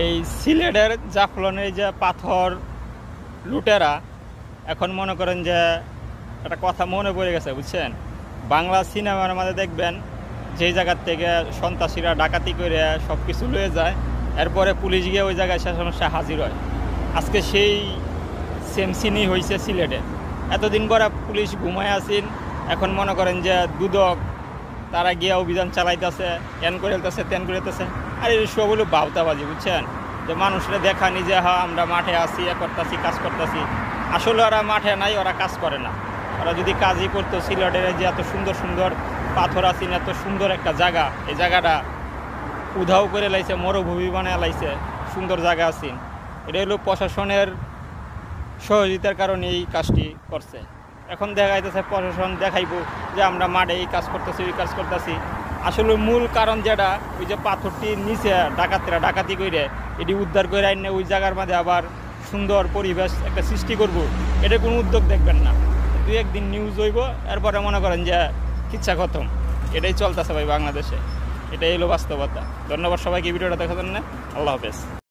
এই সিলেটের জাফলনের যে পাথর লুটেরা এখন মনে করেন যে একটা কথা মনে পড়ে গেছে, বুঝছেন? বাংলা সিনেমার মধ্যে দেখবেন যেই জায়গার থেকে সন্ত্রাসীরা ডাকাতি করে সব কিছু লয়ে যায়, এরপরে পুলিশ গিয়ে ওই জায়গায় শেষ সমস্যা হাজির হয়। আজকে সেই সেম সিনই হয়েছে সিলেটে। এতদিন পরে পুলিশ ঘুমায় আসেন, এখন মনে করেন যে দুদক তারা গিয়ে অভিযান চালাইতেছে, এন করেতেছে তেন করেতেছে। আর এই সব হলো বাউতাবাজি, বুঝছেন? যে মানুষরা দেখানি যে হ্যাঁ আমরা মাঠে আসি, এ করতেছি, কাজ করতেছি। আসলে ওরা মাঠে নাই, ওরা কাজ করে না। ওরা যদি কাজই করতো, সিলেটের যে এত সুন্দর সুন্দর পাথর আছেন, এত সুন্দর একটা জায়গা, এই জায়গাটা উধাও করে লাইছে, মরুভূমি বানায় লাইছে, সুন্দর জায়গা আছেন। এটা হলো প্রশাসনের সহযোগিতার কারণে এই কাজটি করছে। এখন দেখা যাইতেছে প্রশাসন দেখাইব যে আমরা মাঠে এই কাজ করতেছি, ওই কাজ করতেছি। আসলে মূল কারণ যেটা, ওই যে পাথরটির নিচে ডাকাতরা ডাকাতি করে এটি উদ্ধার করে আইনে ওই জায়গার মধ্যে আবার সুন্দর পরিবেশ একটা সৃষ্টি করব, এটা কোনো উদ্যোগ দেখবেন না। দুই একদিন নিউজ হইব, এরপরে মনে করেন যে কিচ্ছা খতম। এটাই চলতেছে ভাই বাংলাদেশে, এটাই হলো বাস্তবতা। ধন্যবাদ সবাইকে ভিডিওটা দেখার জন্য। আল্লাহ হাফেজ।